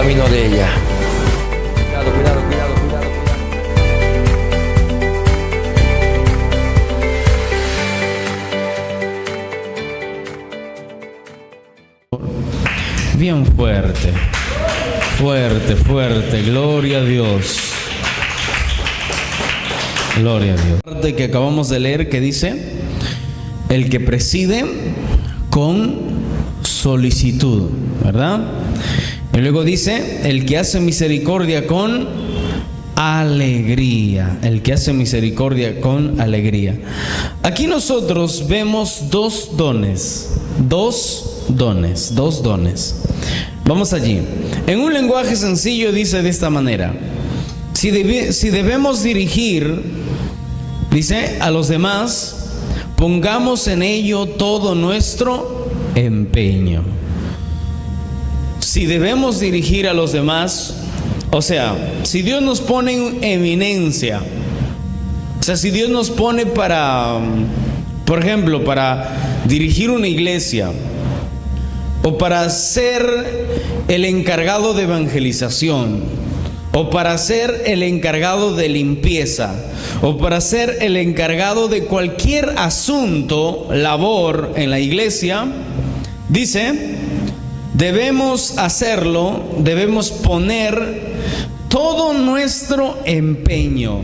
camino de ella. Cuidado, cuidado, cuidado, cuidado, cuidado. Bien fuerte, fuerte, fuerte, gloria a Dios. Gloria a Dios. La parte que acabamos de leer que dice, el que preside con solicitud, ¿verdad? Y luego dice, el que hace misericordia con alegría. El que hace misericordia con alegría. Aquí nosotros vemos dos dones. Vamos allí. En un lenguaje sencillo dice de esta manera: si debemos dirigir, dice, a los demás, pongamos en ello todo nuestro empeño. Si debemos dirigir a los demás, o sea, si Dios nos pone en eminencia, o sea, si Dios nos pone para, por ejemplo, para dirigir una iglesia, o para ser el encargado de evangelización, o para ser el encargado de limpieza, o para ser el encargado de cualquier asunto, labor en la iglesia, dice, debemos hacerlo, debemos poner todo nuestro empeño.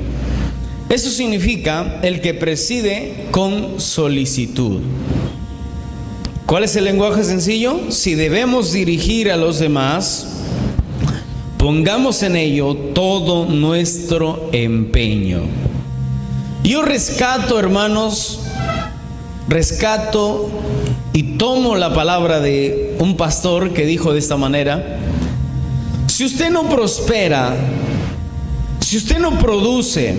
Eso significa el que preside con solicitud. ¿Cuál es el lenguaje sencillo? Si debemos dirigir a los demás, pongamos en ello todo nuestro empeño. Yo rescato, hermanos, y tomo la palabra de un pastor que dijo de esta manera: si usted no prospera, si usted no produce,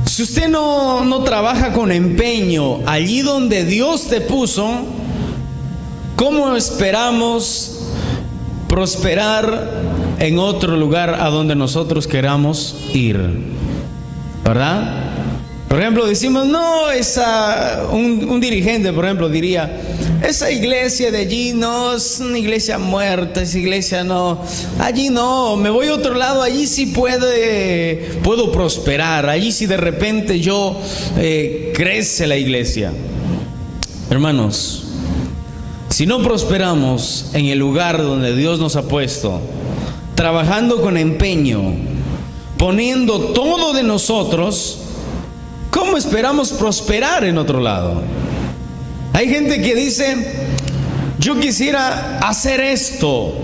si usted no trabaja con empeño allí donde Dios te puso, ¿cómo esperamos prosperar en otro lugar a donde nosotros queramos ir? ¿Verdad? Por ejemplo, decimos, no, un dirigente, por ejemplo, diría, esa iglesia de allí no es una iglesia muerta, esa iglesia no, allí no, me voy a otro lado, allí sí puedo prosperar, allí sí de repente crece la iglesia. Hermanos, si no prosperamos en el lugar donde Dios nos ha puesto, trabajando con empeño, poniendo todo de nosotros, ¿cómo esperamos prosperar en otro lado? Hay gente que dice, yo quisiera hacer esto,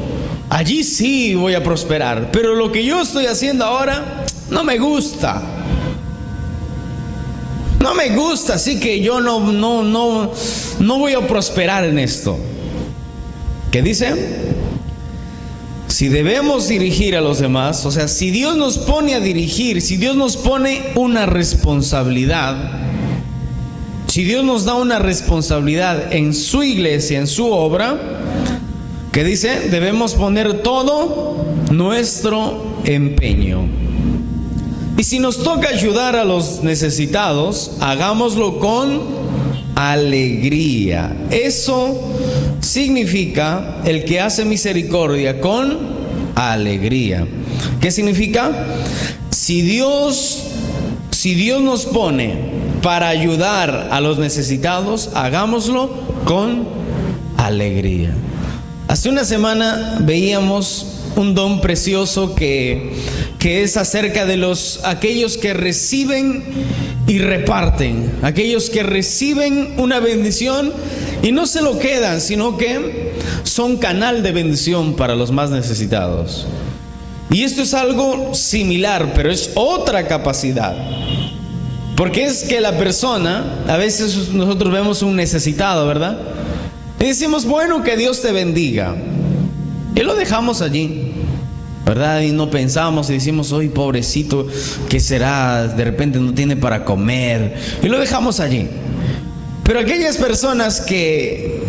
allí sí voy a prosperar, pero lo que yo estoy haciendo ahora no me gusta. No me gusta, así que yo no voy a prosperar en esto. ¿Qué dice? Si debemos dirigir a los demás, o sea, si Dios nos pone a dirigir, si Dios nos pone una responsabilidad, si Dios nos da una responsabilidad en su iglesia, en su obra, ¿qué dice? Debemos poner todo nuestro empeño. Y si nos toca ayudar a los necesitados, hagámoslo con alegría. Eso significa el que hace misericordia con alegría. ¿Qué significa? Si Dios nos pone para ayudar a los necesitados, hagámoslo con alegría. Hace una semana veíamos un don precioso que es acerca de aquellos que reciben y reparten, aquellos que reciben una bendición y no se lo quedan, sino que son canal de bendición para los más necesitados. Y esto es algo similar, pero es otra capacidad. Porque es que la persona, a veces nosotros vemos un necesitado, ¿verdad? Y decimos, bueno, que Dios te bendiga. Y lo dejamos allí, ¿verdad? Y no pensamos y decimos, ¡ay, pobrecito! ¿Qué será? De repente no tiene para comer. Y lo dejamos allí. Pero aquellas personas que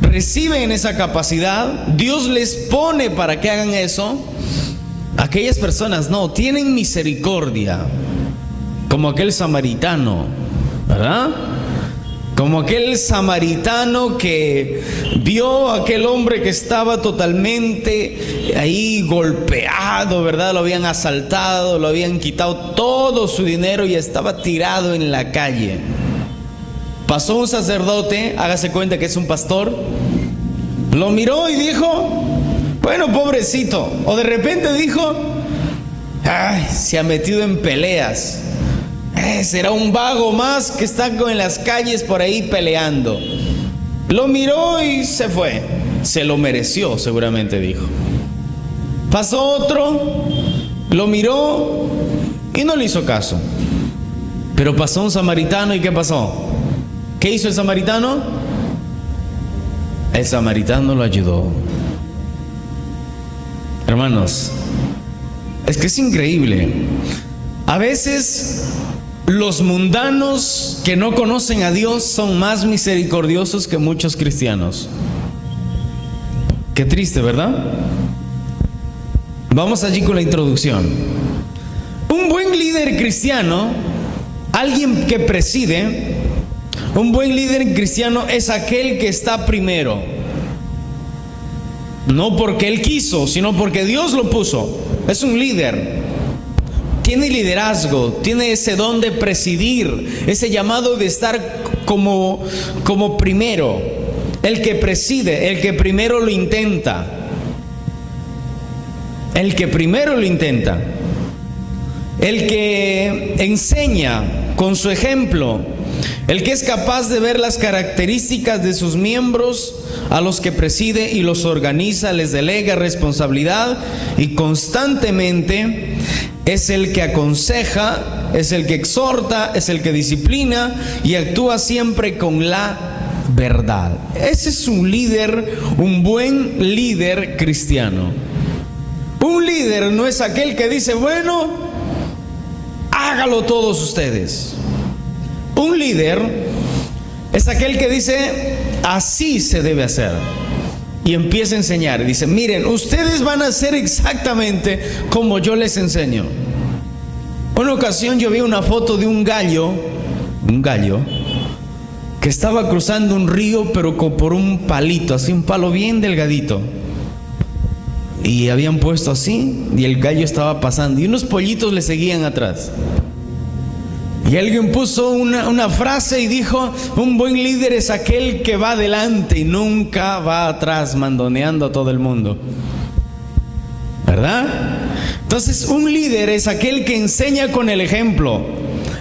reciben esa capacidad, Dios les pone para que hagan eso. Aquellas personas no, tienen misericordia, como aquel samaritano, ¿verdad? Como aquel samaritano que vio a aquel hombre que estaba totalmente ahí golpeado, ¿verdad? Lo habían asaltado, lo habían quitado todo su dinero y estaba tirado en la calle. Pasó un sacerdote, hágase cuenta que es un pastor, lo miró y dijo, bueno, pobrecito. O de repente dijo, ay, se ha metido en peleas. Será un vago más que está en las calles por ahí peleando. Lo miró y se fue. Se lo mereció, seguramente dijo. Pasó otro, lo miró y no le hizo caso. Pero pasó un samaritano y ¿qué pasó? ¿Qué hizo el samaritano? El samaritano lo ayudó. Hermanos, es que es increíble. A veces los mundanos que no conocen a Dios son más misericordiosos que muchos cristianos. Qué triste, ¿verdad? Vamos allí con la introducción. Un buen líder cristiano, alguien que preside, un buen líder cristiano es aquel que está primero. No porque él quiso, sino porque Dios lo puso. Es un líder. Tiene liderazgo, tiene ese don de presidir, ese llamado de estar como primero. El que preside, el que primero lo intenta. El que primero lo intenta. El que enseña con su ejemplo. El que es capaz de ver las características de sus miembros a los que preside y los organiza, les delega responsabilidad y constantemente es el que aconseja, es el que exhorta, es el que disciplina y actúa siempre con la verdad. Ese es un líder, un buen líder cristiano. Un líder no es aquel que dice, bueno, hágalo todos ustedes. Un líder es aquel que dice, así se debe hacer. Y empieza a enseñar. Dice, miren, ustedes van a hacer exactamente como yo les enseño. Una ocasión yo vi una foto de un gallo que estaba cruzando un río, pero por un palito, así un palo bien delgadito. Y habían puesto así, y el gallo estaba pasando, y unos pollitos le seguían atrás. Y alguien puso una frase y dijo, un buen líder es aquel que va adelante y nunca va atrás mandoneando a todo el mundo. ¿Verdad? Entonces un líder es aquel que enseña con el ejemplo.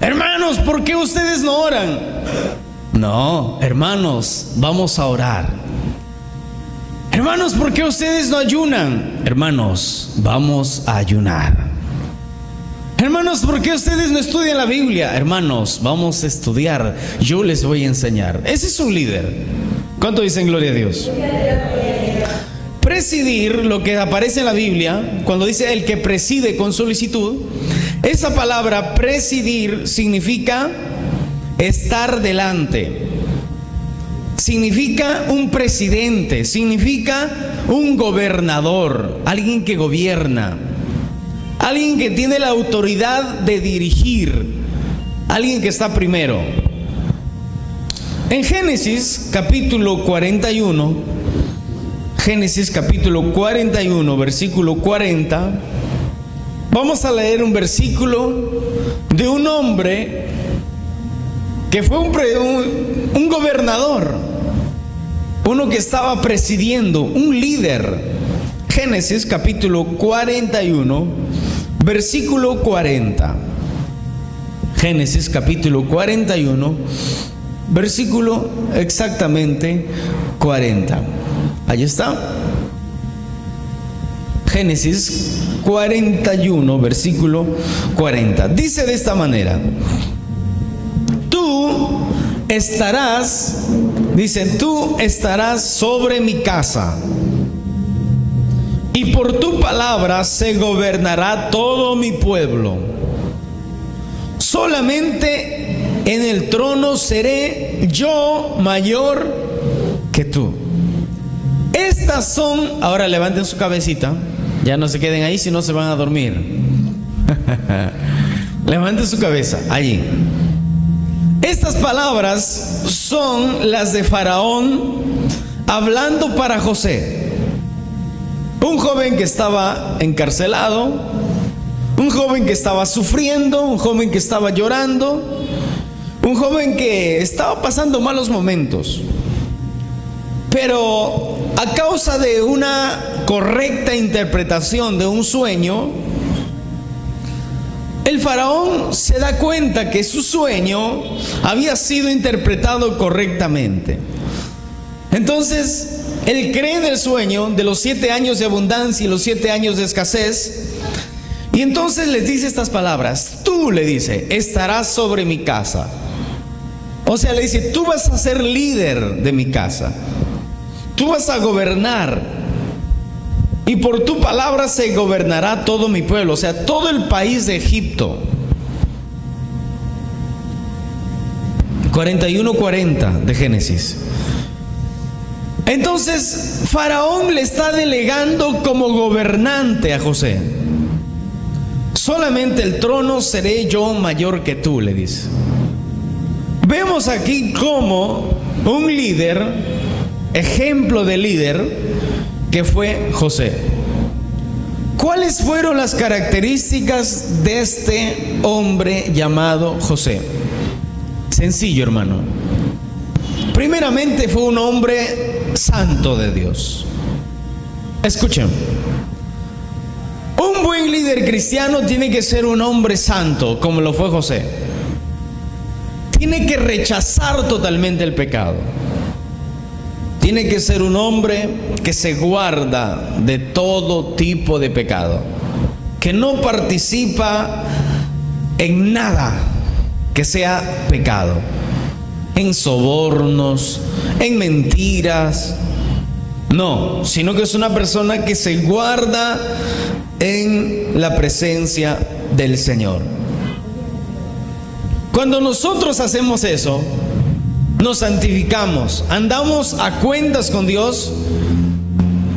Hermanos, ¿por qué ustedes no oran? No, hermanos, vamos a orar. Hermanos, ¿por qué ustedes no ayunan? Hermanos, vamos a ayunar. Hermanos, ¿por qué ustedes no estudian la Biblia? Hermanos, vamos a estudiar. Yo les voy a enseñar. Ese es un líder. ¿Cuánto dicen gloria a Dios? Presidir, lo que aparece en la Biblia, cuando dice el que preside con solicitud, esa palabra presidir significa estar delante. Significa un presidente, significa un gobernador, alguien que gobierna. Alguien que tiene la autoridad de dirigir, alguien que está primero. En Génesis capítulo 41, versículo 40, vamos a leer un versículo de un hombre que fue un gobernador, uno que estaba presidiendo, un líder. Génesis capítulo 41, versículo 40. Génesis capítulo 41, versículo exactamente 40. Ahí está. Génesis 41, versículo 40. Dice de esta manera: tú estarás sobre mi casa, y por tu palabra se gobernará todo mi pueblo. Solamente en el trono seré yo mayor que tú. Estas son, ahora levanten su cabecita, ya no se queden ahí, si no se van a dormir. Levanten su cabeza, allí. Estas palabras son las de Faraón hablando para José, un joven que estaba encarcelado, un joven que estaba sufriendo, un joven que estaba llorando, un joven que estaba pasando malos momentos. Pero a causa de una correcta interpretación de un sueño, el faraón se da cuenta que su sueño había sido interpretado correctamente. Entonces, él cree en el sueño de los 7 años de abundancia y los 7 años de escasez. Y entonces les dice estas palabras: tú, le dice, estarás sobre mi casa. O sea, le dice, tú vas a ser líder de mi casa. Tú vas a gobernar. Y por tu palabra se gobernará todo mi pueblo, o sea, todo el país de Egipto. 41:40 de Génesis. Entonces, Faraón le está delegando como gobernante a José. Solamente el trono seré yo mayor que tú, le dice. Vemos aquí como un líder, ejemplo de líder, que fue José. ¿Cuáles fueron las características de este hombre llamado José? Sencillo, hermano. Primeramente, fue un hombre santo de Dios. Escuchen. Un buen líder cristiano tiene que ser un hombre santo, como lo fue José. Tiene que rechazar totalmente el pecado. Tiene que ser un hombre que se guarda de todo tipo de pecado, que no participa en nada que sea pecado, en sobornos, en mentiras, no, sino que es una persona que se guarda en la presencia del Señor. Cuando nosotros hacemos eso, nos santificamos, andamos a cuentas con Dios,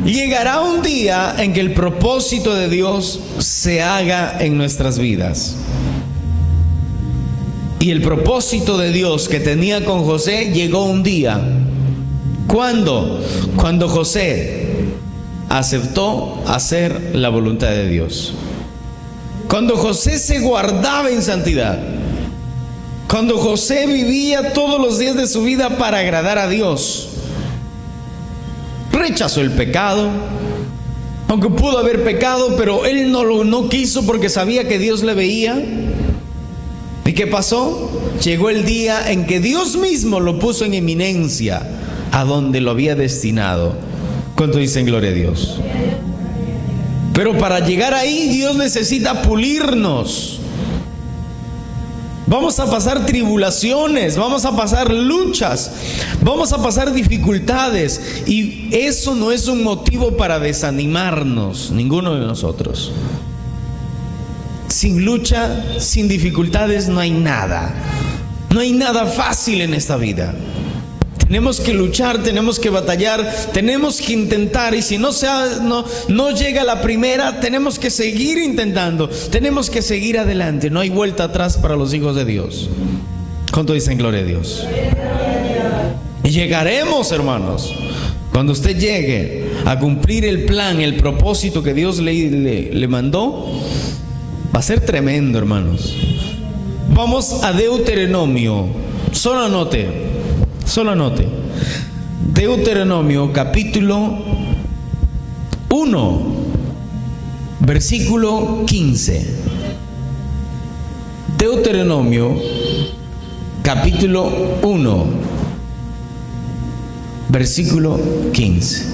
llegará un día en que el propósito de Dios se haga en nuestras vidas. Y el propósito de Dios que tenía con José llegó un día. ¿Cuándo? Cuando José aceptó hacer la voluntad de Dios. Cuando José se guardaba en santidad. Cuando José vivía todos los días de su vida para agradar a Dios. Rechazó el pecado, aunque pudo haber pecado, pero él no quiso porque sabía que Dios le veía. ¿Y qué pasó? Llegó el día en que Dios mismo lo puso en eminencia a donde lo había destinado. ¿Cuánto dicen gloria a Dios? Pero para llegar ahí, Dios necesita pulirnos. Vamos a pasar tribulaciones, vamos a pasar luchas, vamos a pasar dificultades, y eso no es un motivo para desanimarnos, ninguno de nosotros. Sin lucha, sin dificultades no hay nada. No hay nada fácil en esta vida. Tenemos que luchar, tenemos que batallar, tenemos que intentar, y si no llega la primera, tenemos que seguir intentando, tenemos que seguir adelante. No hay vuelta atrás para los hijos de Dios. ¿Cuánto dicen gloria a Dios? Y llegaremos, hermanos. Cuando usted llegue a cumplir el plan, el propósito que Dios le mandó, va a ser tremendo, hermanos. Vamos a Deuteronomio. Solo anote. Deuteronomio capítulo 1, versículo 15. Deuteronomio capítulo 1, versículo 15.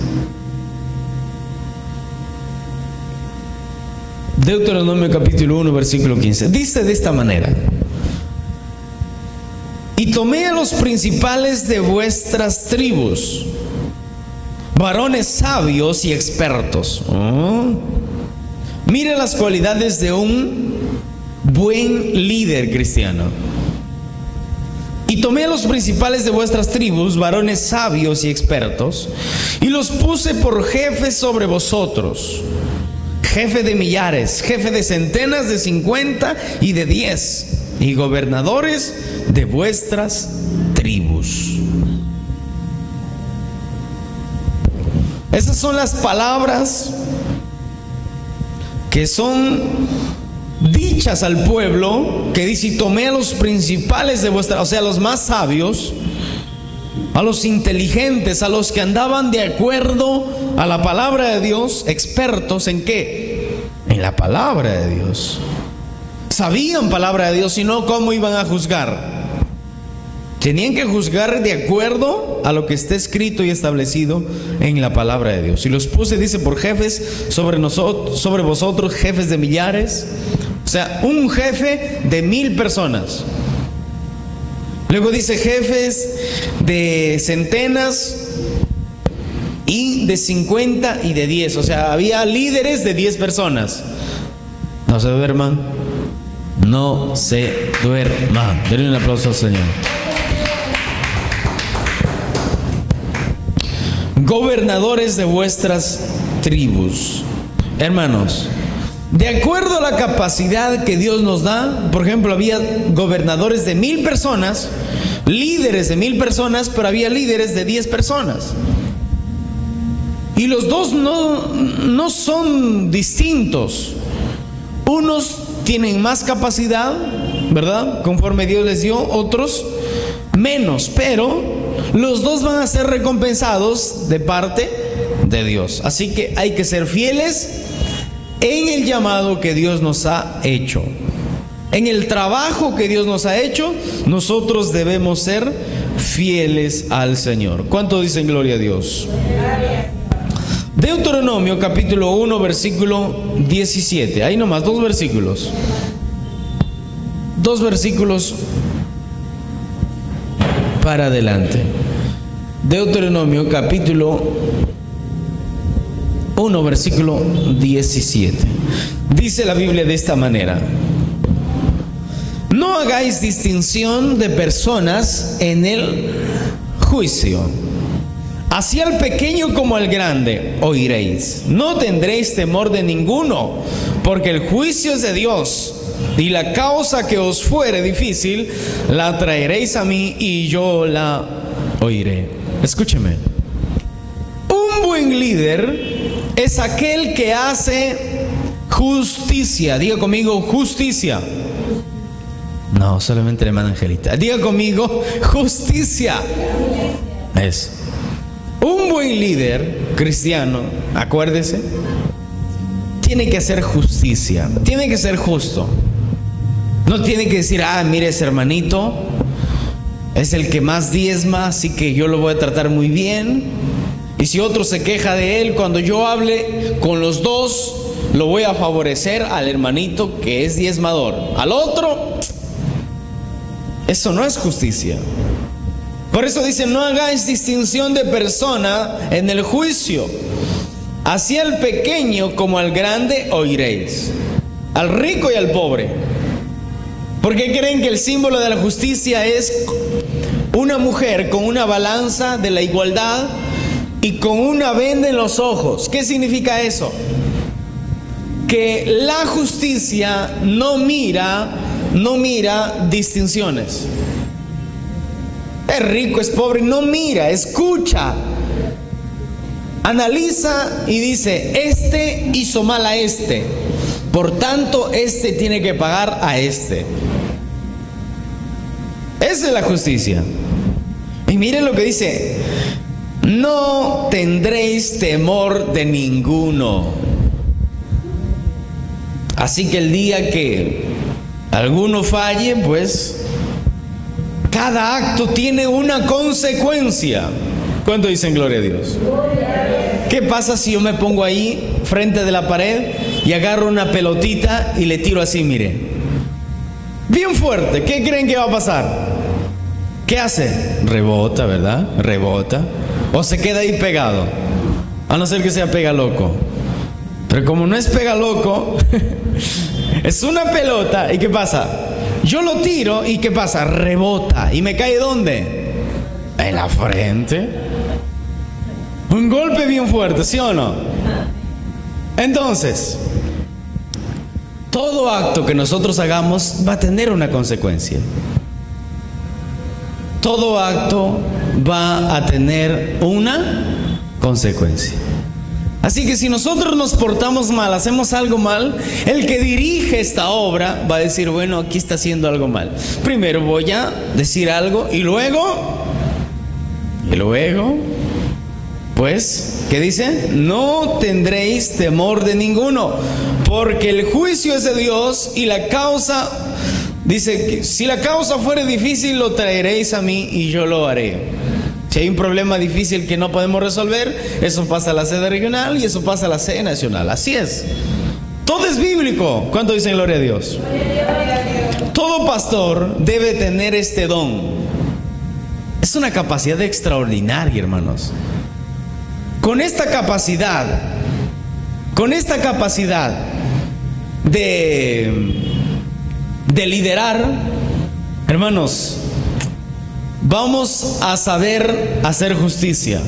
Deuteronomio capítulo 1, versículo 15. Dice de esta manera: y tomé a los principales de vuestras tribus, varones sabios y expertos. Mire las cualidades de un buen líder cristiano. Y tomé a los principales de vuestras tribus, varones sabios y expertos, y los puse por jefes sobre vosotros, jefe de millares, jefe de centenas, de 50 y de 10, y gobernadores de vuestras tribus. Esas son las palabras que son dichas al pueblo, que dice: y tomé a los principales de vuestra, o sea, a los más sabios, a los inteligentes, a los que andaban de acuerdo a la palabra de Dios, expertos en qué, en la palabra de Dios. Sabían palabra de Dios, sino cómo iban a juzgar. Tenían que juzgar de acuerdo a lo que está escrito y establecido en la palabra de Dios. Y los puse, dice, por jefes sobre nosotros, sobre vosotros, jefes de millares. O sea, un jefe de 1000 personas. Luego dice jefes de centenas y de 50 y de 10. O sea, había líderes de 10 personas. No se duerman. No se duerman. Denle un aplauso al Señor. Gobernadores de vuestras tribus. Hermanos, de acuerdo a la capacidad que Dios nos da, por ejemplo, había gobernadores de 1000 personas, líderes de 1000 personas, pero había líderes de 10 personas. Y los dos no son distintos. Unos tienen más capacidad, ¿verdad?, conforme Dios les dio, otros menos, pero los dos van a ser recompensados de parte de Dios. Así que hay que ser fieles en el llamado que Dios nos ha hecho. En el trabajo que Dios nos ha hecho, nosotros debemos ser fieles al Señor. ¿Cuánto dicen gloria a Dios? Deuteronomio capítulo 1 versículo 17. Ahí nomás, 2 versículos. 2 versículos para adelante. Deuteronomio capítulo 1 versículo 17. Dice la Biblia de esta manera: no hagáis distinción de personas en el juicio. Así al pequeño como al grande oiréis. No tendréis temor de ninguno, porque el juicio es de Dios. Y la causa que os fuere difícil, la traeréis a mí y yo la oiré. Escúcheme. Un buen líder es aquel que hace justicia. Diga conmigo, justicia. No, solamente la hermana Angelita. Diga conmigo, justicia. Eso. Un buen líder cristiano, acuérdese, tiene que hacer justicia, tiene que ser justo. No tiene que decir: mire, ese hermanito es el que más diezma, así que yo lo voy a tratar muy bien. Y si otro se queja de él, cuando yo hable con los dos, lo voy a favorecer al hermanito que es diezmador. Al otro, eso no es justicia. Por eso dice: no hagáis distinción de persona en el juicio. Así al pequeño como al grande oiréis, al rico y al pobre. ¿Por qué creen que el símbolo de la justicia es una mujer con una balanza de la igualdad y con una venda en los ojos? ¿Qué significa eso? Que la justicia no mira distinciones. Es rico, es pobre, no mira, escucha, analiza y dice: este hizo mal a este, por tanto este tiene que pagar a este. Esa es la justicia. Y miren lo que dice: no tendréis temor de ninguno. Así que el día que alguno falle, pues cada acto tiene una consecuencia. ¿Cuánto dicen gloria a Dios? ¿Qué pasa si yo me pongo ahí frente de la pared y agarro una pelotita y le tiro así, mire, bien fuerte? ¿Qué creen que va a pasar? ¿Qué hace? Rebota, ¿verdad? Rebota. O se queda ahí pegado, a no ser que sea pega loco. Pero como no es pega loco, es una pelota. ¿Y qué pasa? Yo lo tiro y ¿qué pasa? Rebota. ¿Y me cae dónde? En la frente. Un golpe bien fuerte, ¿sí o no? Entonces, todo acto que nosotros hagamos va a tener una consecuencia. todo acto va a tener una consecuencia. Así que si nosotros nos portamos mal, hacemos algo mal, el que dirige esta obra va a decir, bueno, aquí está haciendo algo mal. Primero voy a decir algo y luego, pues, ¿qué dice? No tendréis temor de ninguno, porque el juicio es de Dios y la causa, dice, que si la causa fuere difícil, lo traeréis a mí y yo lo haré. Si hay un problema difícil que no podemos resolver, eso pasa a la sede regional y eso pasa a la sede nacional. Así es. Todo es bíblico. ¿Cuánto dicen gloria a Dios? Todo pastor debe tener este don. Es una capacidad extraordinaria, hermanos. Con esta capacidad de liderar, hermanos, vamos a saber hacer justicia.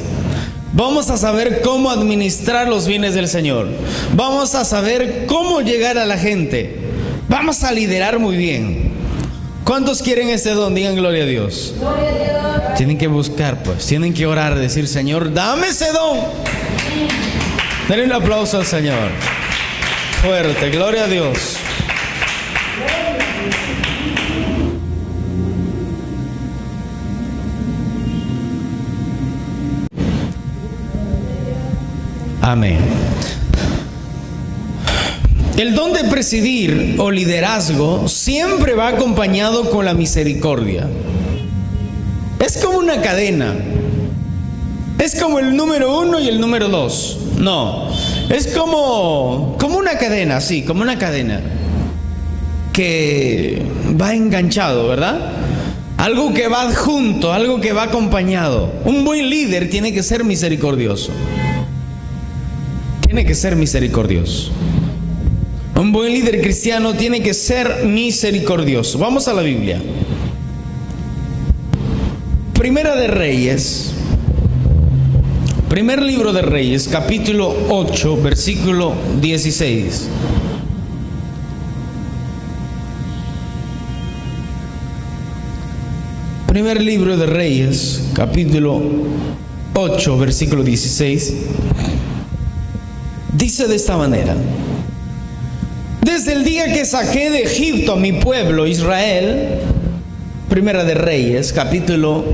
Vamos a saber cómo administrar los bienes del Señor. Vamos a saber cómo llegar a la gente. Vamos a liderar muy bien. ¿Cuántos quieren este don? Digan gloria a Dios. Gloria a Dios. Tienen que buscar, pues. Tienen que orar, decir, Señor, dame ese don. Denle un aplauso al Señor. Fuerte, gloria a Dios. Amén. El don de presidir o liderazgo siempre va acompañado con la misericordia. Es como una cadena. Es como el número 1 y el número 2. No, es como una cadena, sí, como una cadena que va enganchado, ¿verdad? Algo que va junto, algo que va acompañado. Un buen líder tiene que ser misericordioso. Tiene que ser misericordioso. Un buen líder cristiano tiene que ser misericordioso. Vamos a la Biblia. Primera de Reyes. Primer libro de Reyes, capítulo 8, versículo 16. Primer libro de Reyes, capítulo 8, versículo 16. Dice de esta manera: desde el día que saqué de Egipto a mi pueblo Israel. Primera de Reyes, capítulo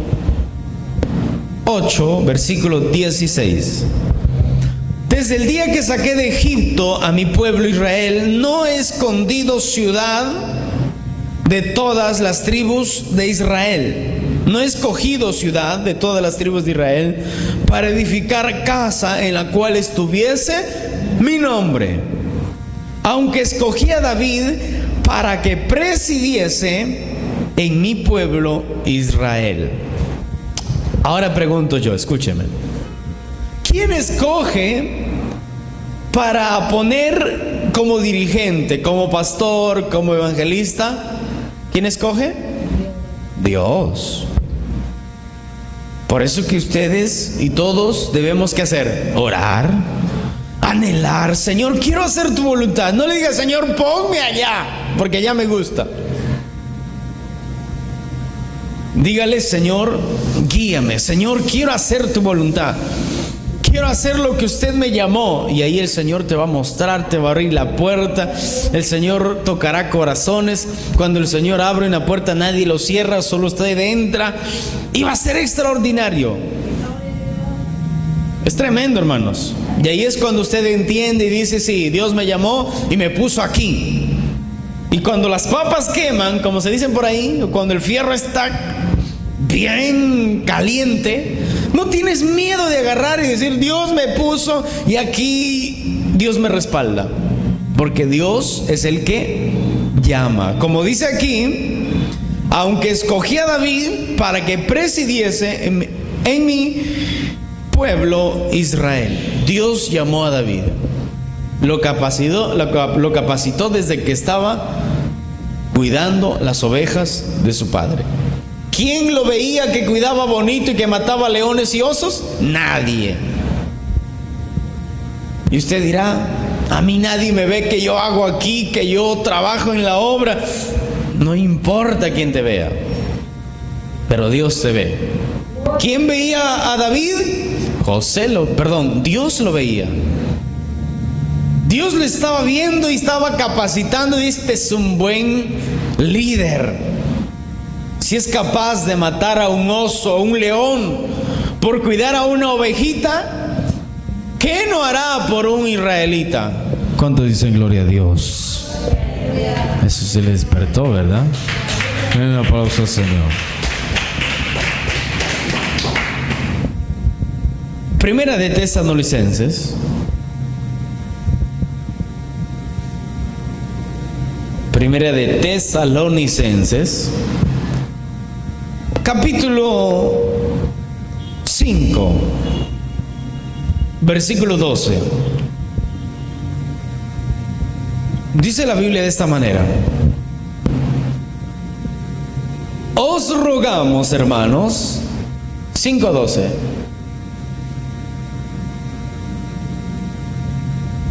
8, versículo 16. Desde el día que saqué de Egipto a mi pueblo Israel, no he escondido ciudad de todas las tribus de Israel. No he escogido ciudad de todas las tribus de Israel para edificar casa en la cual estuviese mi nombre. Aunque escogí a David para que presidiese en mi pueblo Israel. Ahora pregunto yo, escúcheme. ¿Quién escoge para poner como dirigente, como pastor, como evangelista? ¿Quién escoge? Dios. Por eso que ustedes y todos debemos que hacer, orar, anhelar. Señor, quiero hacer tu voluntad. No le digas, Señor, ponme allá, porque allá me gusta. Dígale, Señor, guíame. Señor, quiero hacer tu voluntad. Quiero hacer lo que usted me llamó. Y ahí el Señor te va a mostrar, te va a abrir la puerta. El Señor tocará corazones. Cuando el Señor abre una puerta, nadie lo cierra, solo usted entra. Y va a ser extraordinario. Es tremendo, hermanos. Y ahí es cuando usted entiende y dice, sí, Dios me llamó y me puso aquí. Y cuando las papas queman, como se dicen por ahí, o cuando el fierro está bien caliente, no tienes miedo de agarrar y decir, Dios me puso y aquí Dios me respalda. Porque Dios es el que llama. Como dice aquí, aunque escogí a David para que presidiese en mi pueblo Israel. Dios llamó a David. Lo capacitó desde que estaba cuidando las ovejas de su padre. ¿Quién lo veía que cuidaba bonito y que mataba leones y osos? Nadie. Y usted dirá, a mí nadie me ve que yo hago aquí, que yo trabajo en la obra. No importa quién te vea. pero Dios te ve. ¿Quién veía a David? Dios lo veía. Dios le estaba viendo y estaba capacitando. Y este es un buen líder. Si es capaz de matar a un oso, a un león, por cuidar a una ovejita, ¿qué no hará por un israelita? ¿Cuántos dicen gloria a Dios? Eso se le despertó, ¿verdad? Un aplauso al Señor. Primera de Tesalonicenses. Primera de Tesalonicenses, capítulo 5, versículo 12. Dice la Biblia de esta manera: os rogamos, hermanos, 5:12.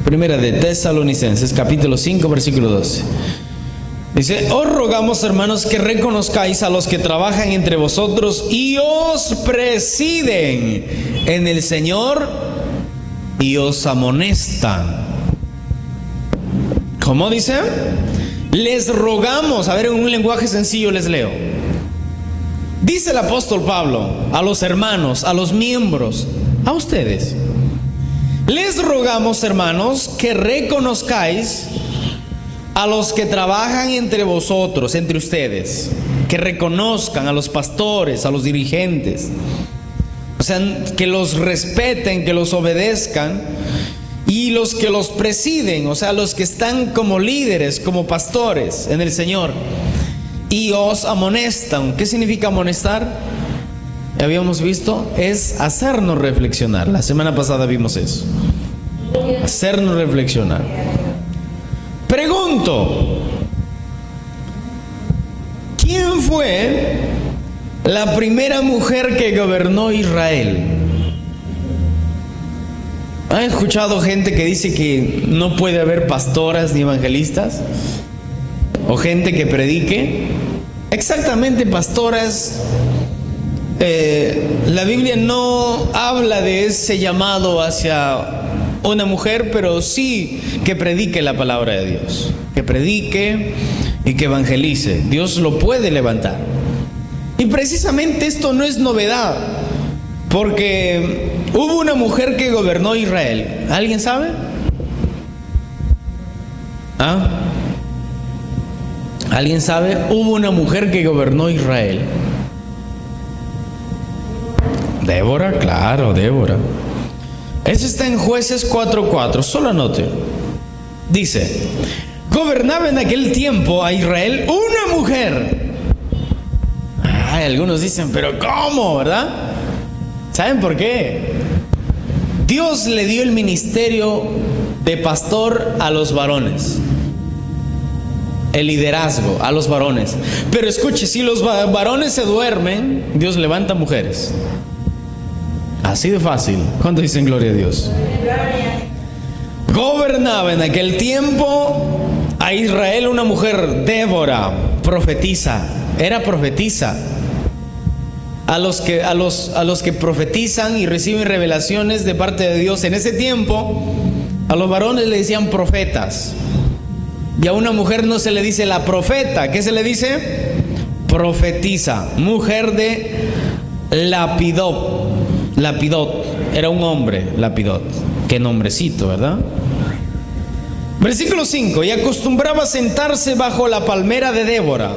Primera de Tesalonicenses, capítulo 5, versículo 12. Dice: os rogamos, hermanos, que reconozcáis a los que trabajan entre vosotros y os presiden en el Señor y os amonestan. ¿Cómo dice? Les rogamos. A ver, en un lenguaje sencillo les leo. Dice el apóstol Pablo a los hermanos, a los miembros, a ustedes: les rogamos, hermanos, que reconozcáis a los que trabajan entre vosotros, entre ustedes, que reconozcan a los pastores, a los dirigentes, o sea, que los respeten, que los obedezcan, y los que los presiden, o sea, los que están como líderes, como pastores en el Señor, y os amonestan. ¿Qué significa amonestar? Habíamos visto, es hacernos reflexionar. La semana pasada vimos eso, hacernos reflexionar. Pregunto, ¿quién fue la primera mujer que gobernó Israel? ¿Han escuchado gente que dice que no puede haber pastoras ni evangelistas? ¿O gente que predique? Exactamente, pastoras. La Biblia no habla de ese llamado hacia una mujer, pero sí que predique la palabra de Dios, que predique y que evangelice. Dios lo puede levantar. Y precisamente esto no es novedad, porque hubo una mujer que gobernó Israel. ¿Alguien sabe? ¿Ah? ¿Alguien sabe? Hubo una mujer que gobernó Israel. Débora, claro, Débora. Eso está en Jueces 4:4, solo anote. Dice: gobernaba en aquel tiempo a Israel una mujer. Ay, algunos dicen, pero ¿cómo? ¿Verdad? ¿Saben por qué? Dios le dio el ministerio de pastor a los varones, el liderazgo a los varones. Pero escuche, si los varones se duermen, Dios levanta mujeres. Así de fácil. ¿Cuántos dicen gloria a Dios? Gobernaba en aquel tiempo a Israel una mujer, Débora, profetisa. Era profetisa. A los que profetizan y reciben revelaciones de parte de Dios en ese tiempo, a los varones le decían profetas. Y a una mujer no se le dice la profeta. ¿Qué se le dice? Profetisa. Mujer de Lapidot. Lapidot, era un hombre, Lapidot. Qué nombrecito, ¿verdad? Versículo 5. Y acostumbraba a sentarse bajo la palmera de Débora.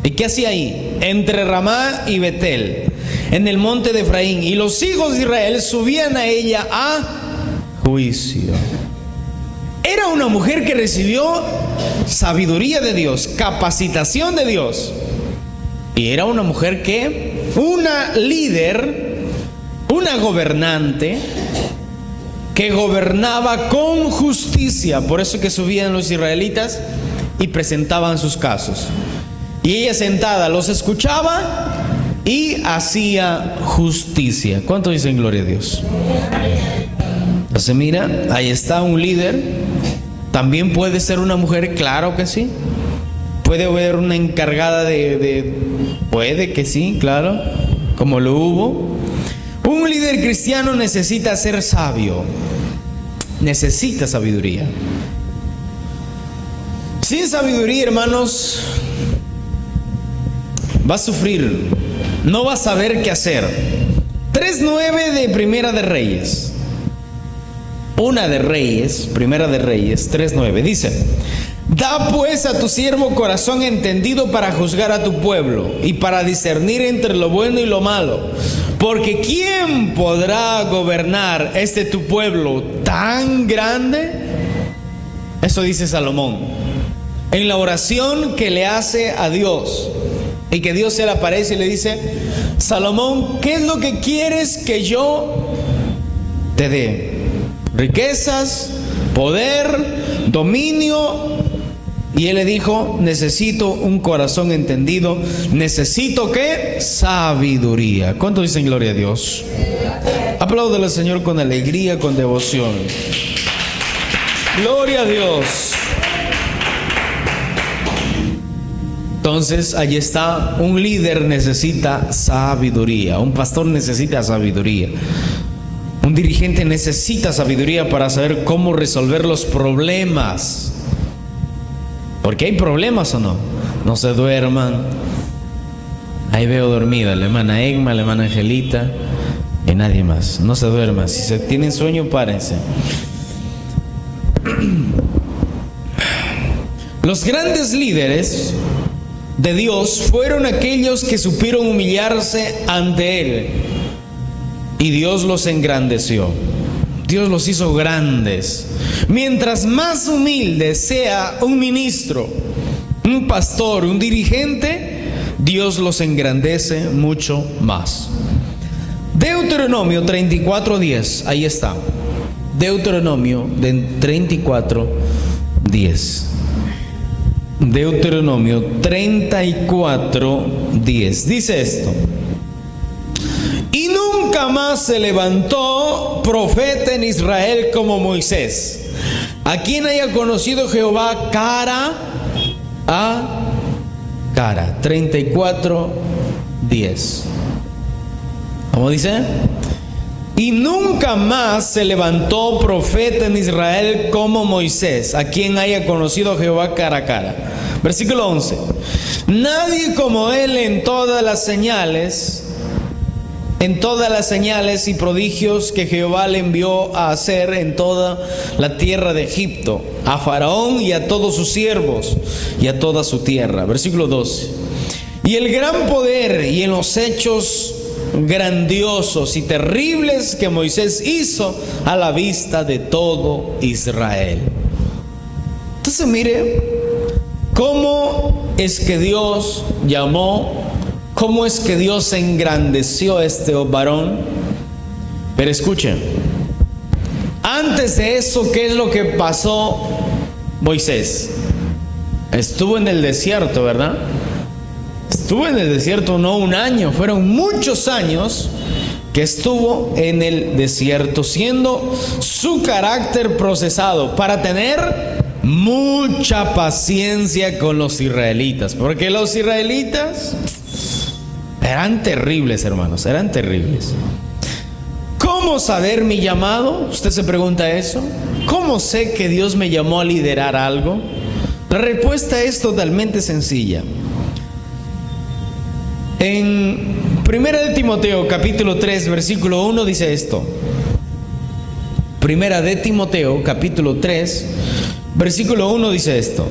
¿Y qué hacía ahí? Entre Ramá y Betel, en el monte de Efraín. Y los hijos de Israel subían a ella a juicio. Era una mujer que recibió sabiduría de Dios, capacitación de Dios. Y era una mujer una líder, una gobernante que gobernaba con justicia. Por eso que subían los israelitas y presentaban sus casos. Y ella sentada los escuchaba y hacía justicia. ¿Cuánto dicen gloria a Dios? Entonces mira, ahí está un líder. También puede ser una mujer, claro que sí. Puede haber una encargada puede que sí, claro, como lo hubo. Un líder cristiano necesita ser sabio, necesita sabiduría. Sin sabiduría, hermanos, va a sufrir, no va a saber qué hacer. 3:9 de Primera de Reyes. Primera de Reyes 3:9 dice: da pues a tu siervo corazón entendido para juzgar a tu pueblo y para discernir entre lo bueno y lo malo, porque ¿quién podrá gobernar tu pueblo tan grande? Eso dice Salomón en la oración que le hace a Dios, y que Dios se le aparece y le dice: Salomón, ¿qué es lo que quieres que yo te dé? Riquezas, poder, dominio. Y él le dijo: necesito un corazón entendido. ¿Necesito qué? Sabiduría. ¿Cuánto dicen gloria a Dios? Apláudale al Señor con alegría, con devoción. Gloria a Dios. Entonces, allí está. Un líder necesita sabiduría. Un pastor necesita sabiduría. Un dirigente necesita sabiduría para saber cómo resolver los problemas. Porque hay problemas, ¿o no? No se duerman. Ahí veo dormida la hermana Egma, la hermana Angelita y nadie más. No se duerman. Si se tienen sueño, párense. Los grandes líderes de Dios fueron aquellos que supieron humillarse ante Él, y Dios los engrandeció. Dios los hizo grandes. Mientras más humilde sea un ministro, un pastor, un dirigente, Dios los engrandece mucho más. Deuteronomio 34:10, ahí está. Deuteronomio 34:10. Deuteronomio 34:10. Dice esto: y nunca más se levantó profeta en Israel como Moisés, a quien haya conocido Jehová cara a cara. 34:10. ¿Cómo dice? Y nunca más se levantó profeta en Israel como Moisés, a quien haya conocido Jehová cara a cara. Versículo 11. Nadie como él en todas las señales y prodigios que Jehová le envió a hacer en toda la tierra de Egipto, a Faraón y a todos sus siervos y a toda su tierra. Versículo 12. Y el gran poder y en los hechos grandiosos y terribles que Moisés hizo a la vista de todo Israel. Entonces mire cómo es que Dios llamó, cómo es que Dios engrandeció a este varón. Pero escuchen, antes de eso, ¿qué es lo que pasó Moisés? Estuvo en el desierto, ¿verdad? Estuvo en el desierto no un año, fueron muchos años que estuvo en el desierto, siendo su carácter procesado para tener mucha paciencia con los israelitas, porque los israelitas eran terribles, hermanos, eran terribles. ¿Cómo saber mi llamado? Usted se pregunta eso. ¿Cómo sé que Dios me llamó a liderar algo? La respuesta es totalmente sencilla. En 1 de Timoteo capítulo 3 versículo 1 dice esto. 1 de Timoteo capítulo 3 versículo 1 dice esto: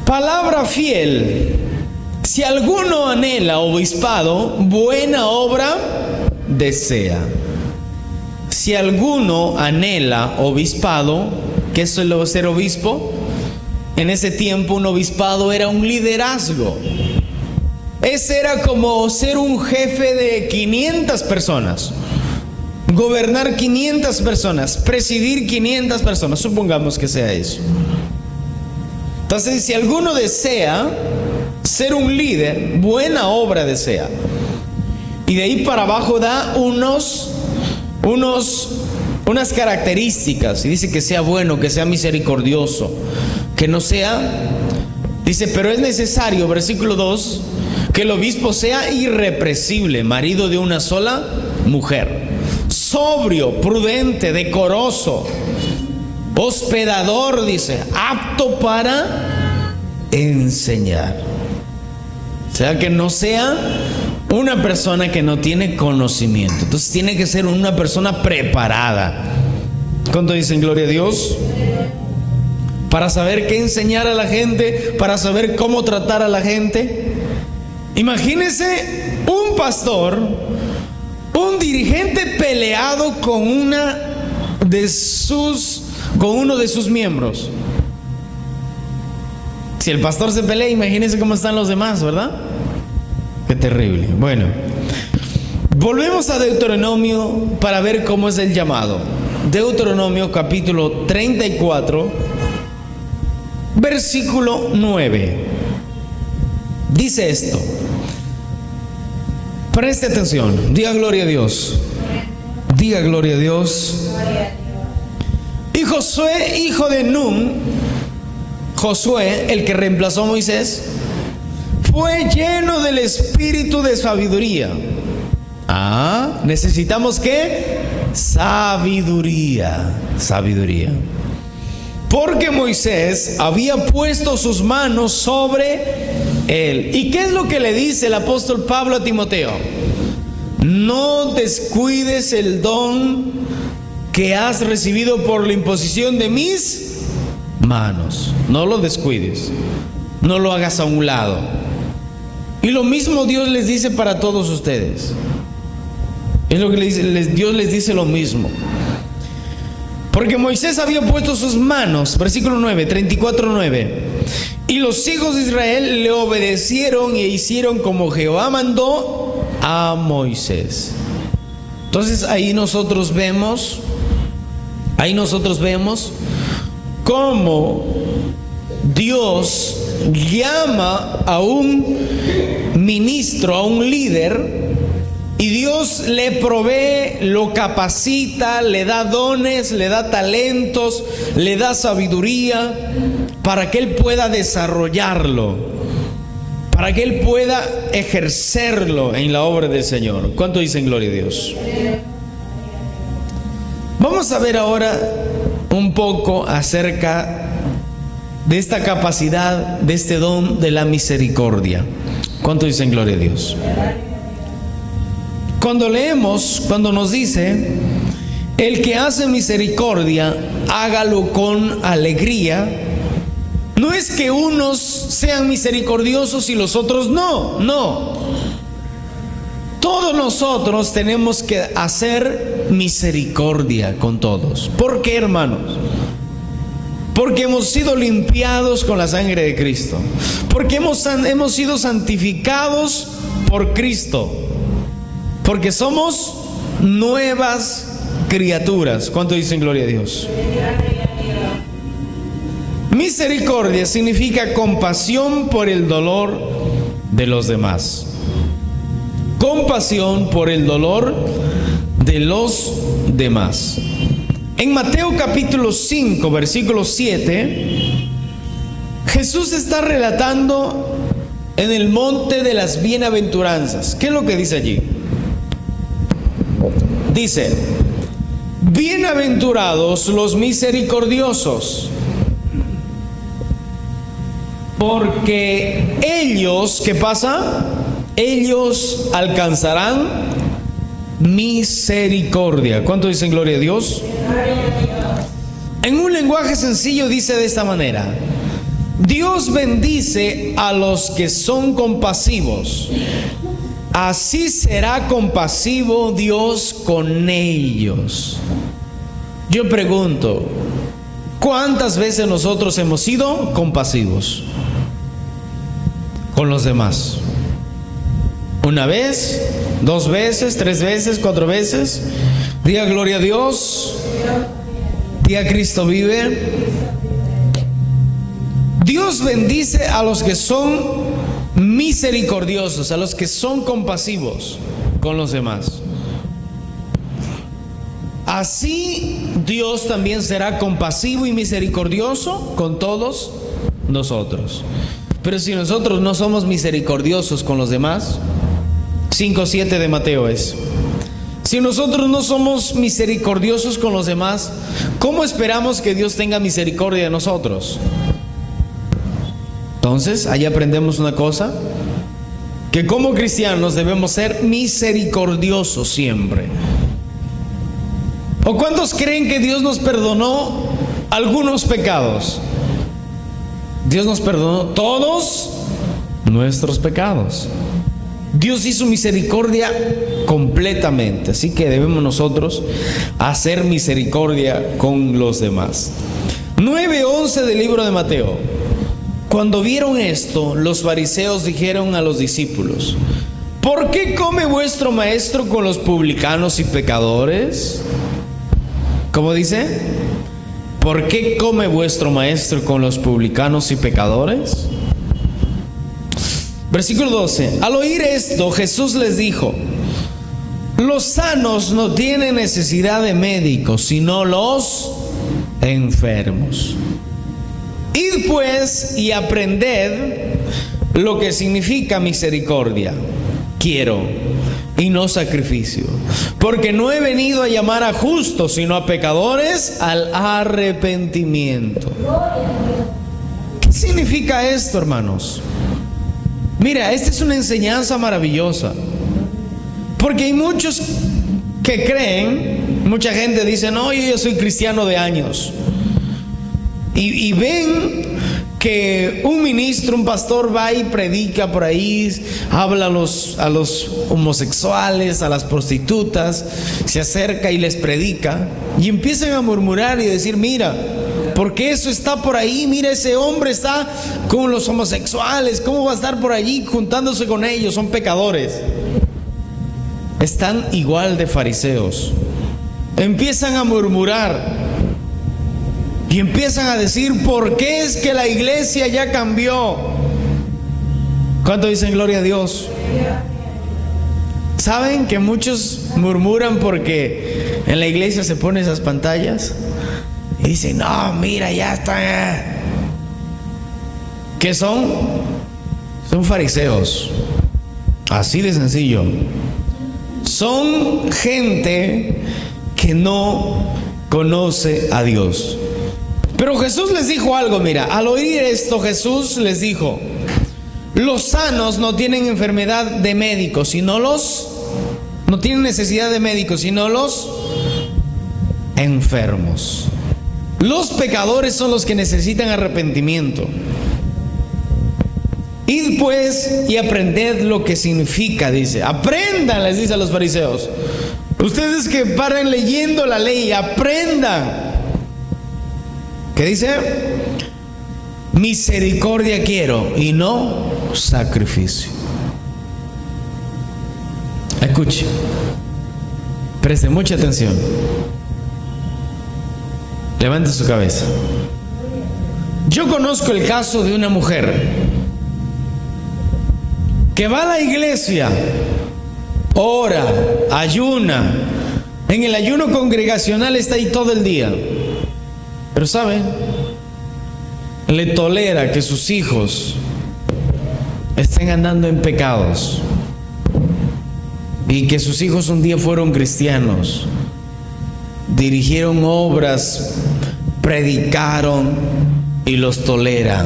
palabra fiel, si alguno anhela obispado, buena obra desea. Si alguno anhela obispado, ¿qué es ser obispo? En ese tiempo un obispado era un liderazgo. Ese era como ser un jefe de 500 personas. Gobernar 500 personas, presidir 500 personas, supongamos que sea eso. Entonces, si alguno desea ser un líder, buena obra desea. Y de ahí para abajo da unas características. Y dice que sea bueno, que sea misericordioso, que no sea, dice, pero es necesario, versículo 2, que el obispo sea irrepresible, marido de una sola mujer, sobrio, prudente, decoroso, hospedador, dice, apto para enseñar. O sea, que no sea una persona que no tiene conocimiento. Entonces tiene que ser una persona preparada. ¿Cuánto dicen gloria a Dios? Para saber qué enseñar a la gente, para saber cómo tratar a la gente. Imagínese un pastor, un dirigente peleado con uno de sus miembros. Si el pastor se pelea, imagínese cómo están los demás, ¿verdad? Qué terrible. Bueno, volvemos a Deuteronomio para ver cómo es el llamado. Deuteronomio capítulo 34, versículo 9. Dice esto. Preste atención. Diga gloria a Dios. Diga gloria a Dios. Y Josué, hijo de Nun, Josué, el que reemplazó a Moisés, fue lleno del espíritu de sabiduría. Necesitamos ¿qué? Sabiduría. Sabiduría. Porque Moisés había puesto sus manos sobre él. ¿Y qué es lo que le dice el apóstol Pablo a Timoteo? No descuides el don que has recibido por la imposición de mis manos. No lo descuides. No lo hagas a un lado. Y lo mismo Dios les dice para todos ustedes. Es lo que Dios les dice lo mismo. Porque Moisés había puesto sus manos, versículo 9, 34:9. Y los hijos de Israel le obedecieron e hicieron como Jehová mandó a Moisés. Entonces ahí nosotros vemos cómo Dios llama a un ministro, a un líder, y Dios le provee, lo capacita, le da dones, le da talentos, le da sabiduría para que él pueda desarrollarlo, para que él pueda ejercerlo en la obra del Señor. ¿Cuánto dicen gloria a Dios? Vamos a ver ahora un poco acerca de esta capacidad, de este don de la misericordia. ¿Cuánto dicen gloria a Dios? Cuando leemos, cuando nos dice, el que hace misericordia, hágalo con alegría, no es que unos sean misericordiosos y los otros no, no. Todos nosotros tenemos que hacer misericordia con todos. ¿Por qué, hermanos? Porque hemos sido limpiados con la sangre de Cristo. Porque hemos sido santificados por Cristo. Porque somos nuevas criaturas. ¿Cuánto dicen gloria a Dios? Misericordia significa compasión por el dolor de los demás. Compasión por el dolor de los demás. En Mateo capítulo 5, versículo 7, Jesús está relatando en el monte de las bienaventuranzas. ¿Qué es lo que dice allí? Dice, bienaventurados los misericordiosos, porque ellos, ¿qué pasa? Ellos alcanzarán misericordia. ¿Cuánto dicen gloria a Dios? En un lenguaje sencillo dice de esta manera: Dios bendice a los que son compasivos. Así será compasivo Dios con ellos. Yo pregunto, ¿cuántas veces nosotros hemos sido compasivos con los demás? ¿Una vez? ¿2 veces? ¿3 veces? ¿4 veces? Diga gloria a Dios. Diga Cristo vive. Dios bendice a los que son misericordiosos, a los que son compasivos con los demás. Así Dios también será compasivo y misericordioso con todos nosotros. Pero si nosotros no somos misericordiosos con los demás, 5:7 de Mateo es: si nosotros no somos misericordiosos con los demás, ¿cómo esperamos que Dios tenga misericordia de nosotros? Entonces, ahí aprendemos una cosa, que como cristianos debemos ser misericordiosos siempre. ¿O cuántos creen que Dios nos perdonó algunos pecados? Dios nos perdonó todos nuestros pecados. Dios hizo misericordia completamente, así que debemos nosotros hacer misericordia con los demás. 9:11 del libro de Mateo. Cuando vieron esto, los fariseos dijeron a los discípulos: ¿por qué come vuestro maestro con los publicanos y pecadores? ¿Cómo dice? ¿Por qué come vuestro maestro con los publicanos y pecadores? Versículo 12. Al oír esto, Jesús les dijo: los sanos no tienen necesidad de médicos, sino los enfermos. Id pues y aprended lo que significa misericordia quiero y no sacrificio, porque no he venido a llamar a justos, sino a pecadores al arrepentimiento. ¿Qué significa esto, hermanos? Mira, esta es una enseñanza maravillosa, porque hay muchos que creen, mucha gente dice: no, yo ya soy cristiano de años, y ven que un ministro, un pastor va y predica por ahí, habla a los homosexuales, a las prostitutas, se acerca y les predica, y empiezan a murmurar y decir: mira, porque eso está por ahí, mira, ese hombre está con los homosexuales, ¿cómo va a estar por allí juntándose con ellos? Son pecadores. Están igual de fariseos. Empiezan a murmurar y empiezan a decir: ¿por qué es que la iglesia ya cambió? ¿Cuánto dicen gloria a Dios? ¿Saben que muchos murmuran porque en la iglesia se ponen esas pantallas? Y dicen: no, mira, ya está. ¿Qué son? Son fariseos. Así de sencillo. Son gente que no conoce a Dios. Pero Jesús les dijo algo, mira, al oír esto Jesús les dijo: los sanos no tienen enfermedad de médicos, no tienen necesidad de médicos, sino los enfermos. Los pecadores son los que necesitan arrepentimiento. Id pues y aprended lo que significa, dice. Aprendan, les dice a los fariseos. Ustedes que paren leyendo la ley, aprendan. ¿Qué dice? Misericordia quiero y no sacrificio. Escuche, preste mucha atención. Levante su cabeza. Yo conozco el caso de una mujer que va a la iglesia, ora, ayuna. En el ayuno congregacional está ahí todo el día. Pero ¿sabe? Le tolera que sus hijos estén andando en pecados y que sus hijos un día fueron cristianos, dirigieron obras, predicaron, y los tolera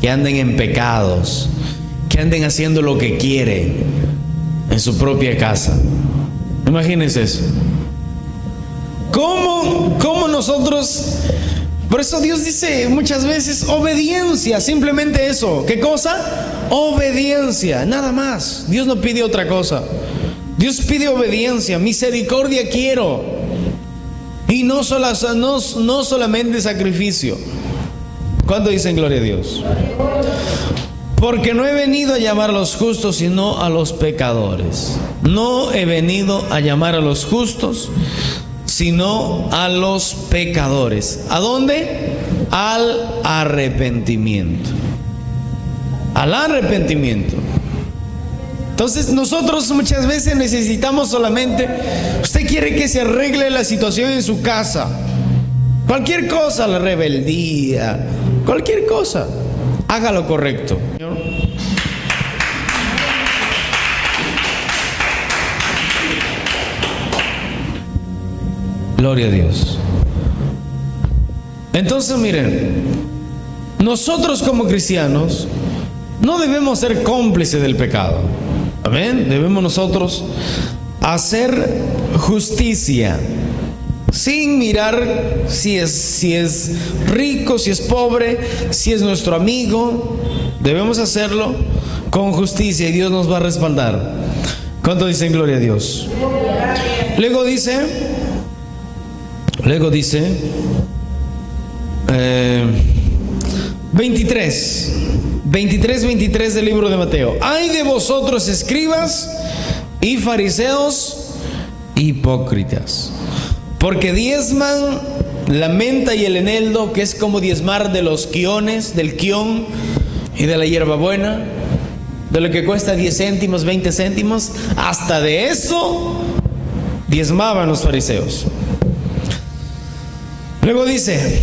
que anden en pecados, que anden haciendo lo que quieren en su propia casa. Imagínense eso. ¿Cómo nosotros? Por eso Dios dice muchas veces obediencia, simplemente eso. ¿Qué cosa? Obediencia, nada más. Dios no pide otra cosa. Dios pide obediencia, misericordia quiero, y no solamente sacrificio. ¿Cuánto dicen gloria a Dios? Porque no he venido a llamar a los justos, sino a los pecadores. No he venido a llamar a los justos, sino a los pecadores. ¿A dónde? Al arrepentimiento. Al arrepentimiento. Entonces nosotros muchas veces necesitamos solamente, usted quiere que se arregle la situación en su casa, cualquier cosa, la rebeldía, Cualquier cosa, haga lo correcto. Gloria a Dios. Entonces miren, nosotros como cristianos no debemos ser cómplices del pecado. Amén. Debemos nosotros hacer justicia sin mirar si es rico, si es pobre, si es nuestro amigo. Debemos hacerlo con justicia y Dios nos va a respaldar. ¿Cuánto dicen gloria a Dios? Luego dice 23 del libro de Mateo. Ay de vosotros, escribas y fariseos hipócritas, porque diezman la menta y el eneldo, que es como diezmar de los quiones, del quión y de la hierbabuena, de lo que cuesta 10 céntimos, 20 céntimos, hasta de eso diezmaban los fariseos. Luego dice: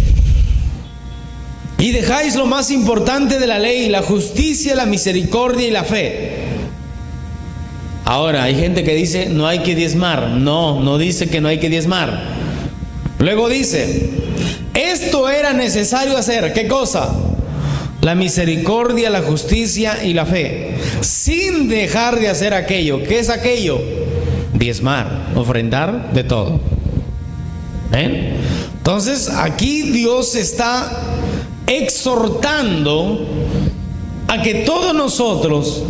y dejáis lo más importante de la ley, la justicia, la misericordia y la fe. Ahora, hay gente que dice no hay que diezmar. No dice que no hay que diezmar. Luego dice: esto era necesario hacer. ¿Qué cosa? La misericordia, la justicia y la fe, sin dejar de hacer aquello. ¿Qué es aquello? Diezmar, ofrendar de todo. ¿Ven? Entonces aquí Dios está exhortando a que todos nosotros,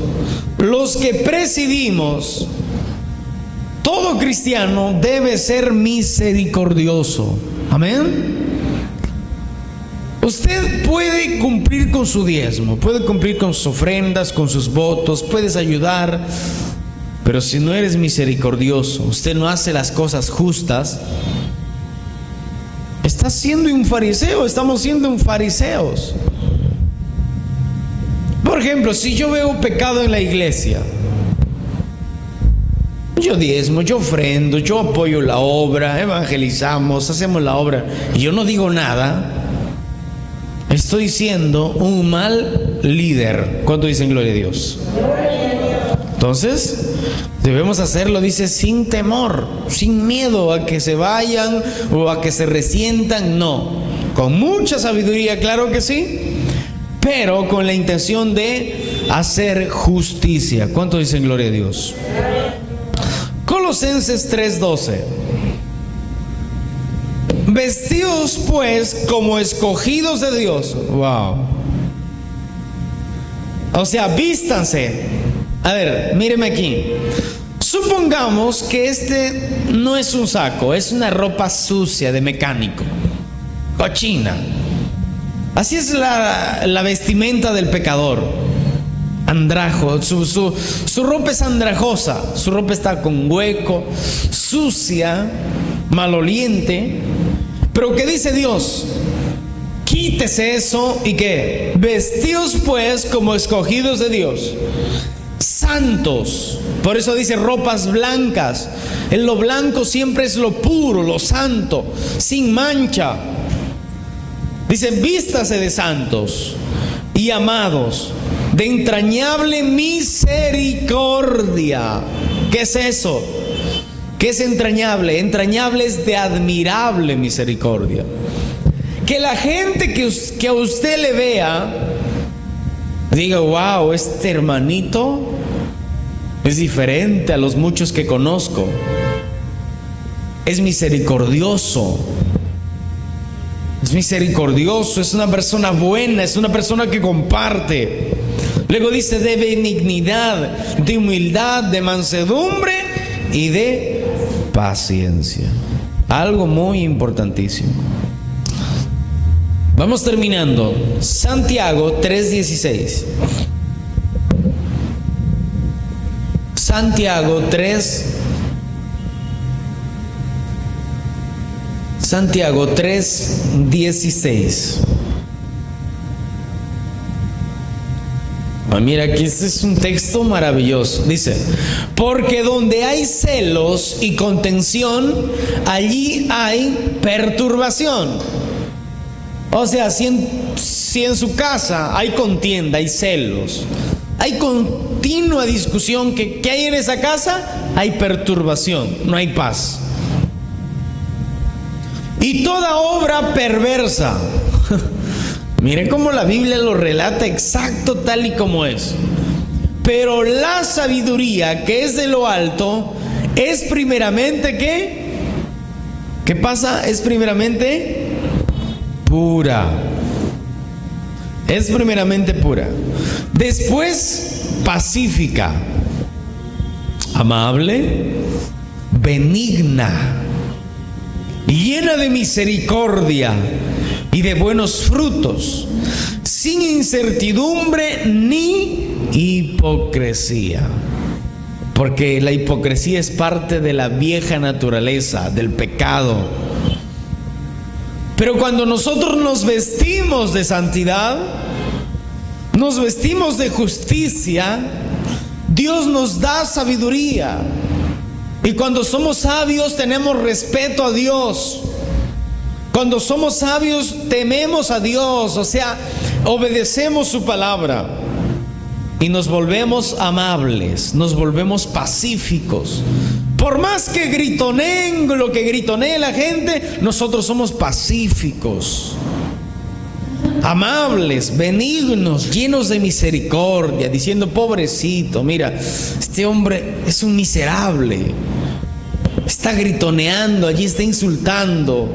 los que presidimos, todo cristiano debe ser misericordioso. Amén. Usted puede cumplir con su diezmo, puede cumplir con sus ofrendas, con sus votos, puedes ayudar, pero si no eres misericordioso, usted no hace las cosas justas, está siendo un fariseo. Estamos siendo un fariseos. Por ejemplo, si yo veo pecado en la iglesia, yo diezmo, yo ofrendo, yo apoyo la obra, evangelizamos, hacemos la obra, y yo no digo nada, estoy siendo un mal líder. ¿Cuánto dicen gloria a Dios? Entonces debemos hacerlo, dice, sin temor, sin miedo a que se vayan o a que se resientan. No, con mucha sabiduría, claro que sí, pero con la intención de hacer justicia. ¿Cuánto dicen gloria a Dios? Colosenses 3:12. Vestidos pues como escogidos de Dios. Wow. O sea, vístanse. A ver, míreme aquí. Supongamos que este no es un saco, es una ropa sucia de mecánico, cochina. Así es la vestimenta del pecador. Andrajo, su ropa es andrajosa, su ropa está con hueco, sucia, maloliente. Pero ¿qué dice Dios? Quítese eso y ¿qué? Vestidos pues como escogidos de Dios, santos. Por eso dice ropas blancas. En lo blanco siempre es lo puro, lo santo, sin mancha. Dice: vístase de santos y amados, de entrañable misericordia. ¿Qué es eso? ¿Qué es entrañable? Entrañable es de admirable misericordia. Que la gente que a usted le vea diga: wow, este hermanito es diferente a los muchos que conozco. Es misericordioso. Es misericordioso, es una persona buena, es una persona que comparte. Luego dice: de benignidad, de humildad, de mansedumbre y de paciencia. Algo muy importantísimo. Vamos terminando. Santiago 3:16. Santiago 3:16. Mira, aquí este es un texto maravilloso. Dice: porque donde hay celos y contención, allí hay perturbación. O sea, si Si en su casa hay contienda, hay celos, hay continua discusión, ¿qué hay en esa casa? Hay perturbación, no hay paz. Y toda obra perversa. Miren cómo la Biblia lo relata exacto tal y como es. Pero la sabiduría que es de lo alto es primeramente ¿qué? ¿Qué pasa? Es primeramente pura. Es primeramente pura. Después pacífica, amable, benigna, llena de misericordia y de buenos frutos, sin incertidumbre ni hipocresía. Porque la hipocresía es parte de la vieja naturaleza, del pecado. Pero cuando nosotros nos vestimos de santidad, nos vestimos de justicia, Dios nos da sabiduría. Y cuando somos sabios tenemos respeto a Dios. Cuando somos sabios tememos a Dios, o sea, obedecemos su palabra. Y nos volvemos amables, nos volvemos pacíficos. Por más que gritoneen lo que gritonee la gente, nosotros somos pacíficos, amables, benignos, llenos de misericordia, diciendo: pobrecito, mira, este hombre es un miserable, está gritoneando, allí está insultando,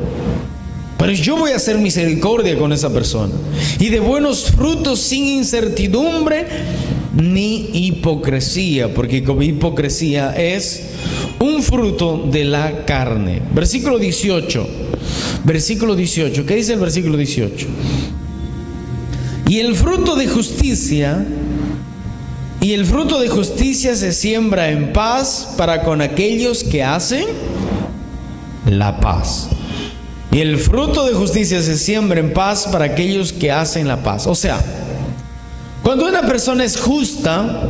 pero yo voy a hacer misericordia con esa persona. Y de buenos frutos, sin incertidumbre ni hipocresía, porque hipocresía es un fruto de la carne. Versículo 18. Versículo 18. ¿Qué dice el versículo 18? Y el fruto de justicia se siembra en paz para con aquellos que hacen la paz. Y el fruto de justicia se siembra en paz para aquellos que hacen la paz. O sea, cuando una persona es justa,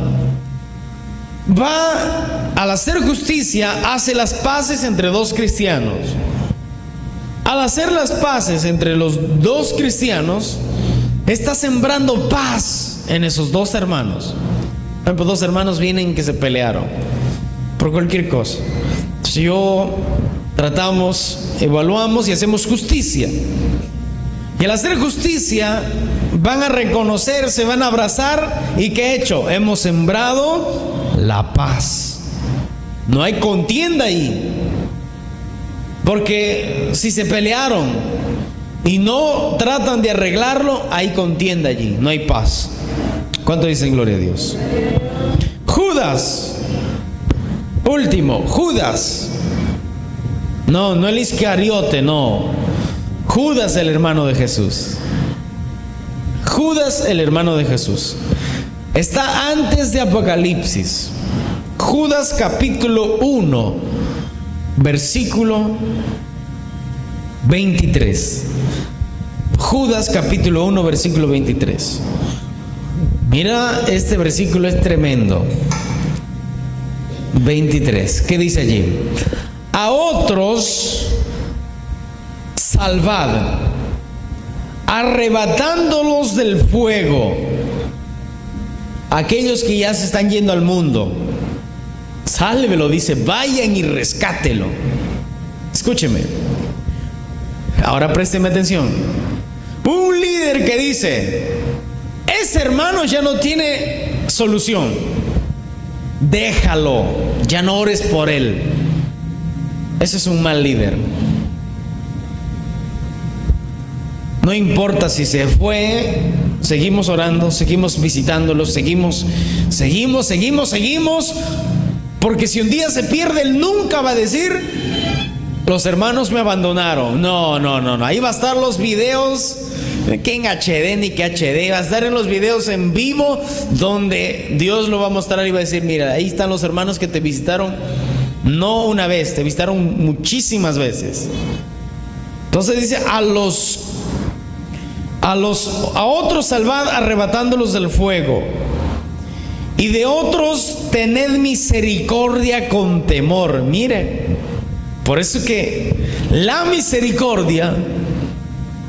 al hacer justicia, hace las paces entre dos cristianos. Al hacer las paces entre los dos cristianos, está sembrando paz en esos dos hermanos. Por ejemplo, dos hermanos vienen que se pelearon por cualquier cosa. Entonces tratamos, evaluamos y hacemos justicia. Y al hacer justicia, van a reconocerse, van a abrazar. ¿Y qué he hecho? Hemos sembrado la paz. No hay contienda ahí. Porque si se pelearon y no tratan de arreglarlo, hay contienda allí, no hay paz. ¿Cuánto dicen gloria a Dios? Judas, último, Judas. No el Iscariote, no. Judas, el hermano de Jesús. Judas, el hermano de Jesús. Está antes de Apocalipsis. Judas capítulo 1, versículo 23. Judas capítulo 1, versículo 23. Mira, este versículo es tremendo. 23. ¿Qué dice allí? A otros salvad, arrebatándolos del fuego. Aquellos que ya se están yendo al mundo, sálvelo, dice, vayan y rescátelo. Escúcheme. Ahora présteme atención. Un líder que dice: ese hermano ya no tiene solución, déjalo, ya no ores por él. Ese es un mal líder. No importa si se fue, seguimos orando, seguimos visitándolo, seguimos, porque si un día se pierde, él nunca va a decir: los hermanos me abandonaron. No, ahí va a estar los videos, que en HD ni que HD, va a estar en los videos en vivo, donde Dios lo va a mostrar y va a decir: mira, ahí están los hermanos que te visitaron, no una vez, te visitaron muchísimas veces. Entonces dice: a otros salvad, arrebatándolos del fuego, y de otros tened misericordia con temor. Mire, por eso que la misericordia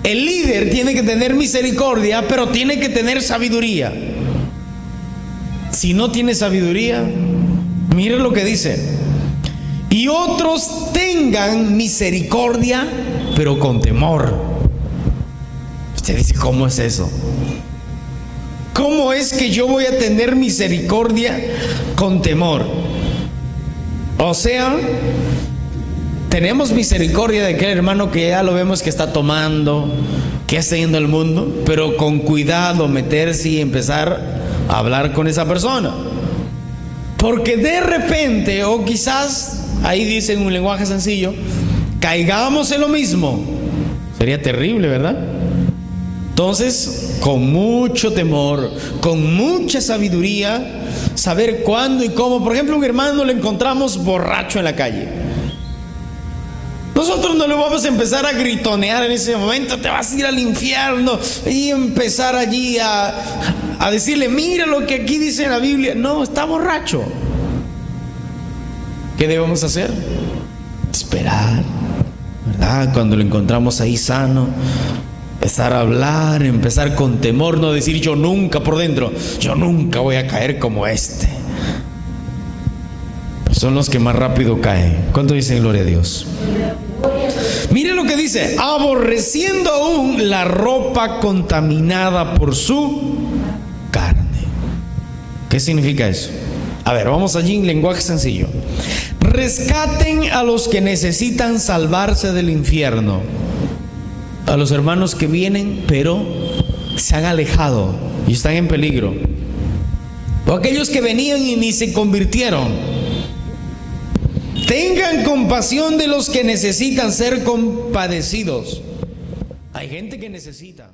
El líder tiene que tener misericordia, pero tiene que tener sabiduría. Si no tiene sabiduría, mire lo que dice: y otros tengan misericordia, pero con temor. Usted dice, ¿cómo es eso? ¿Cómo es que yo voy a tener misericordia con temor? O sea, tenemos misericordia de aquel hermano que ya lo vemos que está tomando, que está yendo al mundo, pero con cuidado meterse y empezar a hablar con esa persona. Porque de repente, o quizás, ahí dice en un lenguaje sencillo, caigamos en lo mismo. Sería terrible, ¿verdad? Entonces, con mucho temor, con mucha sabiduría, saber cuándo y cómo. Por ejemplo, un hermano lo encontramos borracho en la calle. Nosotros no le vamos a empezar a gritonear en ese momento: te vas a ir al infierno, y empezar allí a decirle: mira lo que aquí dice en la Biblia. No, está borracho. ¿Qué debemos hacer? Esperar, ¿verdad? Cuando lo encontramos ahí sano, empezar a hablar, empezar con temor, no decir yo nunca por dentro, yo nunca voy a caer como este. Son los que más rápido caen. ¿Cuánto dicen gloria a Dios? Mire lo que dice: aborreciendo aún la ropa contaminada por su carne. ¿Qué significa eso? A ver, vamos allí en lenguaje sencillo. Rescaten a los que necesitan salvarse del infierno, a los hermanos que vienen pero se han alejado y están en peligro, o aquellos que venían y ni se convirtieron. Tengan compasión de los que necesitan ser compadecidos. Hay gente que necesita.